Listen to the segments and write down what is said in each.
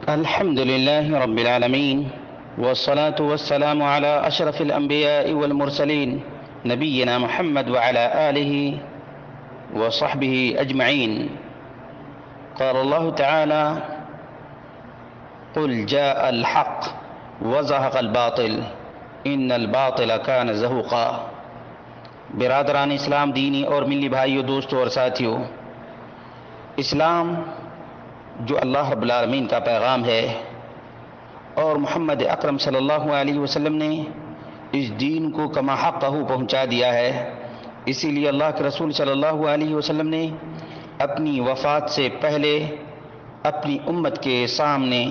الحمد لله رب العالمين، والصلاة والسلام على أشرف الأنبياء والمرسلين نبينا محمد وعلى آله وصحبه أجمعين. قال الله تعالى: قل جاء الحق وزهق الباطل إن الباطل كان زهوقا. برادران اسلام، دینی اور ملی بھائیوں، دوستوں اور ساتھیوں، اسلام جو اللہ رب العالمین کا پیغام ہے اور محمد اکرم صلی اللہ علیہ وسلم نے اس دین کو کما حقہ پہنچا دیا ہے، اسی لیے اللہ کے رسول صلی اللہ علیہ وسلم نے اپنی وفات سے پہلے اپنی امت کے سامنے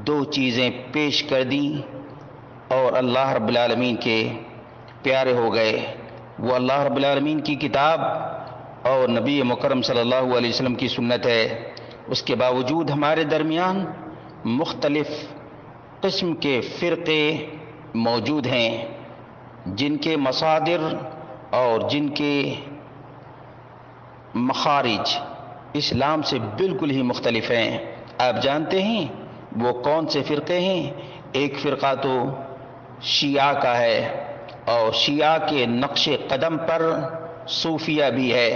دو چیزیں پیش کر دیں اور اللہ رب العالمین کے پیارے ہو گئے. وہ اللہ رب العالمین کی کتاب اور نبی مکرم صلی اللہ علیہ وسلم کی سنت ہے. اس کے باوجود ہمارے درمیان مختلف قسم کے فرقے موجود ہیں جن کے مصادر اور جن کے مخارج اسلام سے بالکل ہی مختلف ہیں. آپ جانتے ہیں وہ کون سے فرقے ہیں؟ ایک فرقہ تو شیعہ کا ہے، اور شیعہ کے نقش قدم پر صوفیہ بھی ہے.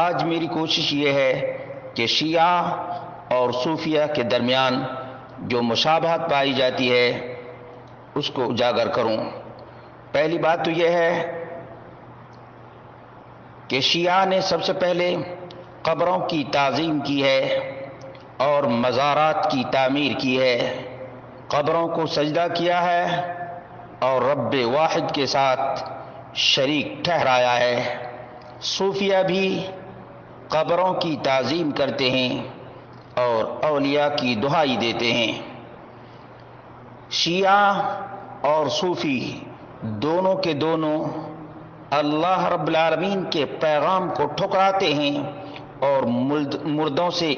آج میری کوشش یہ ہے کہ شیعہ اور صوفیہ کے درمیان جو مشابہت پائی جاتی ہے اس کو اجاگر کروں. پہلی بات تو یہ ہے کہ شیعہ نے سب سے پہلے قبروں کی تعظیم کی ہے اور مزارات کی تعمیر کی ہے، قبروں کو سجدہ کیا ہے اور رب واحد کے ساتھ شریک ٹھہرایا ہے. صوفیہ بھی قبروں کی تعظیم کرتے ہیں اور اولیاء کی دہائی دیتے ہیں. شیعہ اور صوفی دونوں کے دونوں اللہ رب العالمین کے پیغام کو ٹھکراتے ہیں اور مردوں سے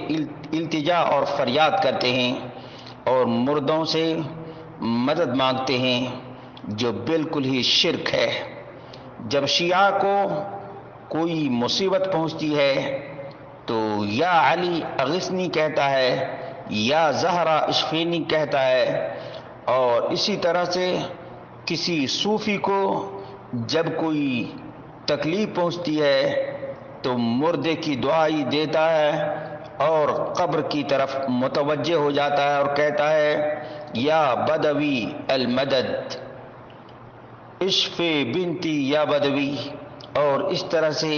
التجا اور فریاد کرتے ہیں اور مردوں سے مدد مانگتے ہیں، جو بالکل ہی شرک ہے. جب شیعہ کو کوئی مصیبت پہنچتی ہے تو یا علی اغثنی کہتا ہے یا زہرا اشفینی کہتا ہے، اور اسی طرح سے کسی صوفی کو جب کوئی تکلیف پہنچتی ہے تو مردے کی دعائی دیتا ہے اور قبر کی طرف متوجہ ہو جاتا ہے اور کہتا ہے یا بدوی المدد اشف بنتی یا بدوی، اور اس طرح سے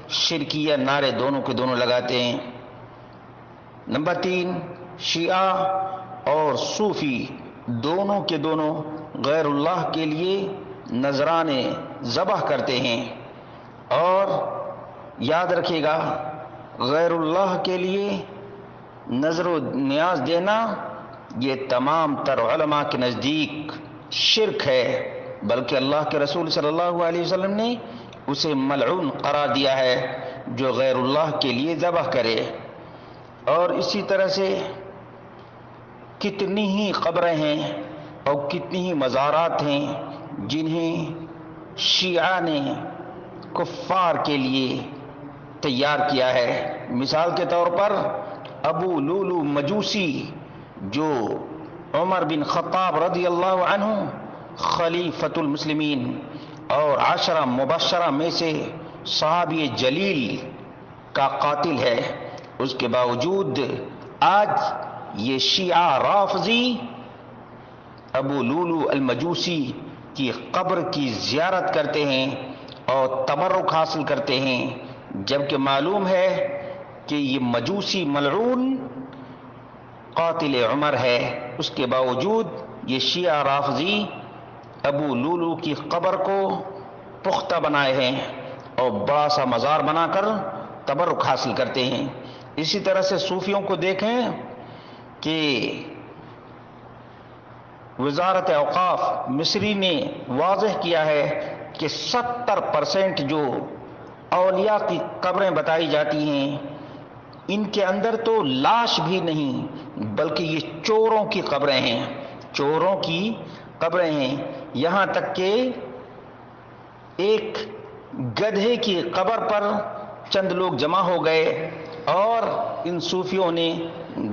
شرکیہ نعرے دونوں کے دونوں لگاتے ہیں. نمبر 3، شیعہ اور صوفی دونوں کے دونوں غیر اللہ کے لیے نذرانے ذبح کرتے ہیں، اور یاد رکھیے گا غیر اللہ کے لیے نذر و نیاز دینا یہ تمام تر علماء کے نزدیک شرک ہے، بلکہ اللہ کے رسول صلی اللہ علیہ وسلم نے اسے ملعون قرار دیا ہے جو غیر اللہ کے لیے ذبح کرے. اور اسی طرح سے کتنی ہی قبریں ہیں اور کتنی ہی مزارات ہیں جنہیں شیعہ نے کفار کے لیے تیار کیا ہے. مثال کے طور پر ابو لولو مجوسی، جو عمر بن خطاب رضی اللہ عنہ خلیفۃ المسلمین اور 10 مبشرہ میں سے صحابی جلیل کا قاتل ہے، اس کے باوجود آج یہ شیعہ رافضی ابو لولو المجوسی کی قبر کی زیارت کرتے ہیں اور تبرک حاصل کرتے ہیں، جبکہ معلوم ہے کہ یہ مجوسی ملعون قاتل عمر ہے. اس کے باوجود یہ شیعہ رافضی ابو لولو کی قبر کو پختہ بنائے ہیں اور بڑا سا مزار بنا کر تبرک حاصل کرتے ہیں. اسی طرح سے صوفیوں کو دیکھیں کہ وزارت اوقاف مصری نے واضح کیا ہے کہ 70% جو اولیاء کی قبریں بتائی جاتی ہیں ان کے اندر تو لاش بھی نہیں بلکہ یہ چوروں کی قبریں ہیں، چوروں کی قبریں ہیں. یہاں تک کہ ایک گدھے کی قبر پر چند لوگ جمع ہو گئے اور ان صوفیوں نے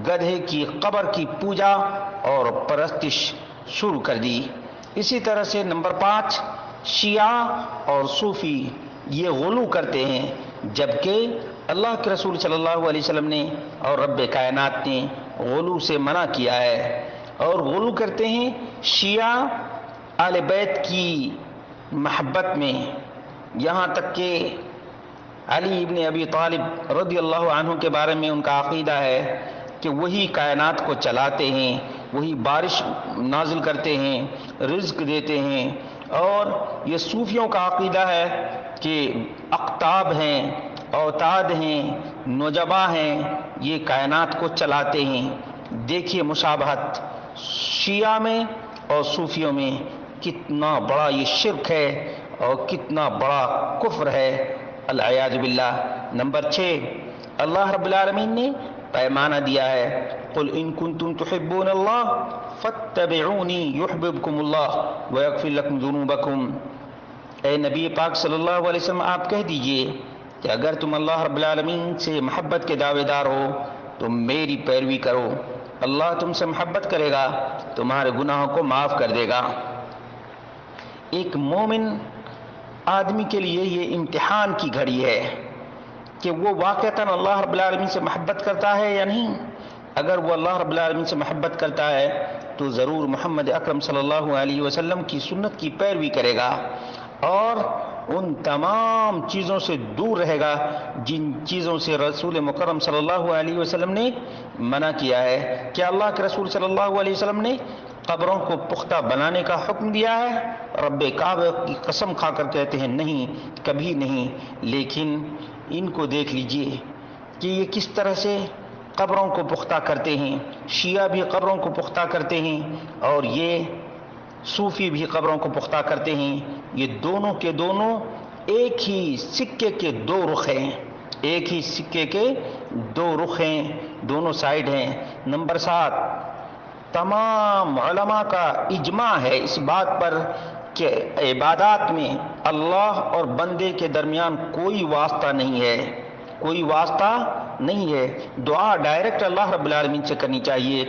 گدھے کی قبر کی پوجا اور پرستش شروع کر دی۔ اسی طرح سے نمبر 5، شیعہ اور صوفی یہ غلو کرتے ہیں، جبکہ اللہ کے رسول صلی اللہ علیہ وسلم نے اور رب کائنات نے غلو سے منع کیا ہے، اور غلو کرتے ہیں شیعہ اہل بیت کی محبت میں، یہاں تک کہ علی ابن ابی طالب رضی اللہ عنہ کے بارے میں ان کا عقیدہ ہے کہ وہی کائنات کو چلاتے ہیں، وہی بارش نازل کرتے ہیں، رزق دیتے ہیں، اور یہ صوفیوں کا عقیدہ ہے کہ اقطاب ہیں، اوتاد ہیں، نجبا ہیں، یہ کائنات کو چلاتے ہیں۔ دیکھیے مشابہت شیعہ میں اور صوفیوں میں کتنا بڑا یہ شرک ہے اور کتنا بڑا کفر ہے، العیاذ باللہ۔ نمبر 6، اللہ رب العالمین نے پیمانہ دیا ہے، قل ان کنتم تحبون اللہ فاتبعونی یحببکم اللہ ویغفر لکم ذنوبکم۔ اے نبی پاک صلی اللہ علیہ وسلم آپ کہہ دیجئے کہ اگر تم اللہ رب العالمین سے محبت کے دعوے دار ہو تو میری پیروی کرو، اللہ تم سے محبت کرے گا، تمہارے گناہوں کو معاف کر دے گا۔ ایک مومن آدمی کے لیے یہ امتحان کی گھڑی ہے کہ وہ واقعتاً اللہ رب العالمین سے محبت کرتا ہے یا نہیں۔ اگر وہ اللہ رب العالمین سے محبت کرتا ہے تو ضرور محمد اکرم صلی اللہ علیہ وسلم کی سنت کی پیروی کرے گا اور ان تمام چیزوں سے دور رہے گا جن چیزوں سے رسول مکرم صلی اللہ علیہ وسلم نے منع کیا ہے۔ کیا اللہ کے رسول صلی اللہ علیہ وسلم نے قبروں کو پختہ بنانے کا حکم دیا ہے؟ رب کعبہ کی قسم کھا کر کہتے ہیں نہیں، کبھی نہیں۔ لیکن ان کو دیکھ لیجئے کہ یہ کس طرح سے قبروں کو پختہ کرتے ہیں۔ شیعہ بھی قبروں کو پختہ کرتے ہیں اور یہ صوفی بھی قبروں کو پختہ کرتے ہیں۔ یہ دونوں کے دونوں ایک ہی سکے کے دو رخ ہیں، ایک ہی سکے کے دو رخ ہیں، دونوں سائیڈ ہیں۔ نمبر 7، تمام علماء کا اجماع ہے اس بات پر کہ عبادات میں اللہ اور بندے کے درمیان کوئی واسطہ نہیں ہے، کوئی واسطہ نہیں ہے۔ دعا ڈائریکٹ اللہ رب العالمین سے کرنی چاہیے،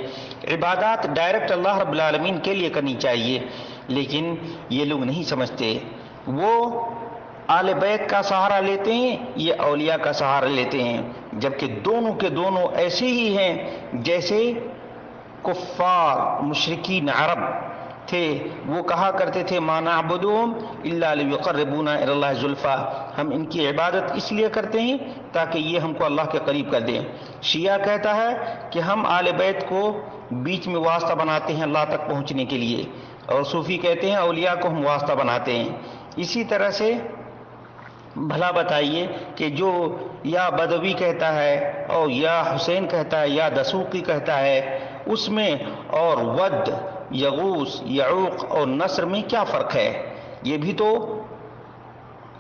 عبادات ڈائریکٹ اللہ رب العالمین کے لیے کرنی چاہیے، لیکن یہ لوگ نہیں سمجھتے۔ وہ آل بیت کا سہارا لیتے ہیں، یہ اولیاء کا سہارا لیتے ہیں، جبکہ دونوں کے دونوں ایسے ہی ہیں جیسے کفار مشرکین عرب تھے۔ وہ کہا کرتے تھے ما نعبدهم الا ليقربونا الى الله زلفى، ہم ان کی عبادت اس لیے کرتے ہیں تاکہ یہ ہم کو اللہ کے قریب کر دیں۔ شیعہ کہتا ہے کہ ہم آل بیت کو بیچ میں واسطہ بناتے ہیں اللہ تک پہنچنے کے لیے، اور صوفی کہتے ہیں اولیاء کو ہم واسطہ بناتے ہیں۔ اسی طرح سے بھلا بتائیے کہ جو یا بدوی کہتا ہے اور یا حسین کہتا ہے یا دسوقی کہتا ہے، اس میں اور ود، یغوث، یعوق اور نصر میں کیا فرق ہے؟ یہ بھی تو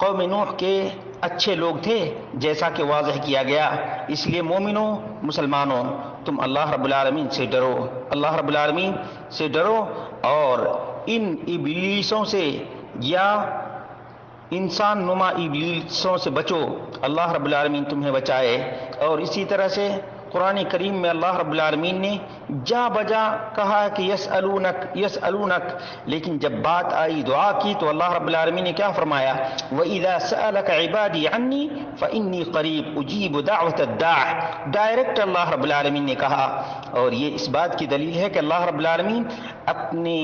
قوم نوح کے اچھے لوگ تھے جیسا کہ واضح کیا گیا۔ اس لیے مومنوں، مسلمانوں، تم اللہ رب العالمین سے ڈرو، اللہ رب العالمین سے ڈرو اور ان ابلیسوں سے یا انسان نما ابلیسوں سے بچو، اللہ رب العالمین تمہیں بچائے۔ اور اسی طرح سے قرآن کریم میں اللہ رب العالمین نے جا بجا کہا کہ یسألونک یسألونک، لیکن جب بات آئی دعا کی تو اللہ رب العالمین نے کیا فرمایا؟ وَإِذَا سَأَلَكَ عِبَادِي عَنِّي فَإِنِّي قَرِيبٌ أُجِيبُ دَعْوَةَ الدَّاعِ، ڈائریکٹ اللہ رب العالمین نے کہا، اور یہ اس بات کی دلیل ہے کہ اللہ رب العالمین اپنے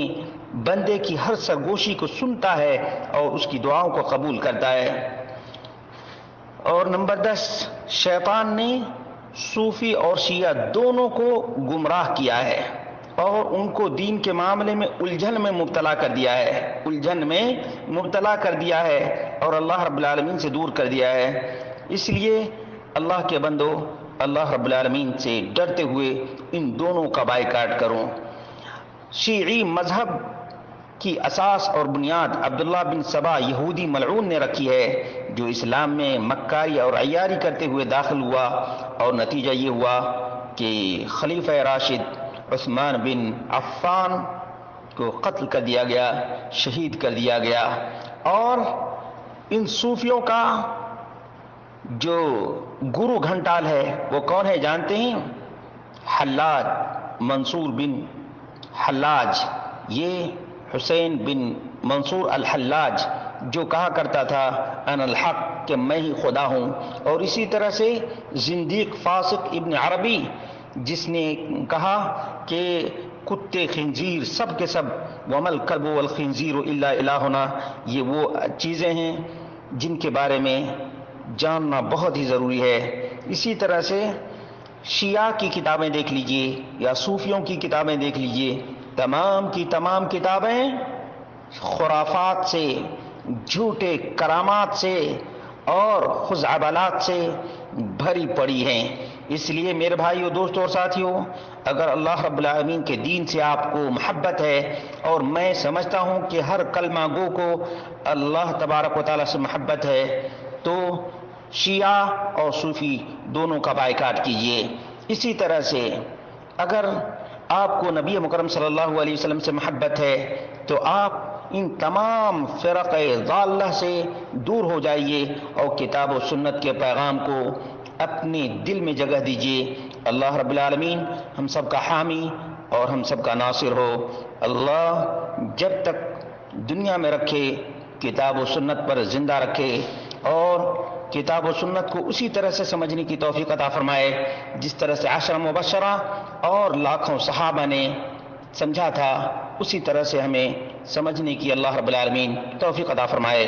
بندے کی ہر سرگوشی کو سنتا ہے اور اس کی دعاؤں کو قبول کرتا ہے۔ اور نمبر 10، شیطان نے صوفی اور شیعہ دونوں کو گمراہ کیا ہے اور ان کو دین کے معاملے میں الجھن میں مبتلا کر دیا ہے، الجھن میں مبتلا کر دیا ہے اور اللہ رب العالمین سے دور کر دیا ہے۔ اس لیے اللہ کے بندو، اللہ رب العالمین سے ڈرتے ہوئے ان دونوں کا بائیکاٹ کرو۔ شیعی مذہب کی اساس اور بنیاد عبداللہ بن سبا یہودی ملعون نے رکھی ہے، جو اسلام میں مکاری اور عیاری کرتے ہوئے داخل ہوا، اور نتیجہ یہ ہوا کہ خلیفہ راشد عثمان بن عفان کو قتل کر دیا گیا، شہید کر دیا گیا۔ اور ان صوفیوں کا جو گرو گھنٹال ہے وہ کون ہے جانتے ہیں؟ حلاج، منصور بن حلاج، یہ حسین بن منصور الحلاج جو کہا کرتا تھا انا الحق، کہ میں ہی خدا ہوں. اور اسی طرح سے زندیق فاسق ابن عربی جس نے کہا کہ کتے خنزیر سب کے سب وما الکلب والخنزیر الا الہنا، یہ وہ چیزیں ہیں جن کے بارے میں جاننا بہت ہی ضروری ہے. اسی طرح سے شیعہ کی کتابیں دیکھ لیجئے یا صوفیوں کی کتابیں دیکھ لیجئے، تمام کی تمام کتابیں خرافات سے، جھوٹے کرامات سے اور خزعبلات سے بھری پڑی ہیں. اس لیے میرے بھائیو، دوستو اور ساتھیو، اگر اللہ رب العالمین کے دین سے آپ کو محبت ہے، اور میں سمجھتا ہوں کہ ہر کلمہ گو کو اللہ تبارک و تعالیٰ سے محبت ہے، تو شیعہ اور صوفی دونوں کا بائیکاٹ کیجیے. اسی طرح سے اگر آپ کو نبی مکرم صلی اللہ علیہ وسلم سے محبت ہے تو آپ ان تمام فرق ضالہ سے دور ہو جائیے اور کتاب و سنت کے پیغام کو اپنے دل میں جگہ دیجیے. اللہ رب العالمین ہم سب کا حامی اور ہم سب کا ناصر ہو. اللہ جب تک دنیا میں رکھے کتاب و سنت پر زندہ رکھے اور کتاب و سنت کو اسی طرح سے سمجھنے کی توفیق عطا فرمائے جس طرح سے عشرہ مبشرہ اور لاکھوں صحابہ نے سمجھا تھا، اسی طرح سے ہمیں سمجھنے کی اللہ رب العالمین توفیق عطا فرمائے.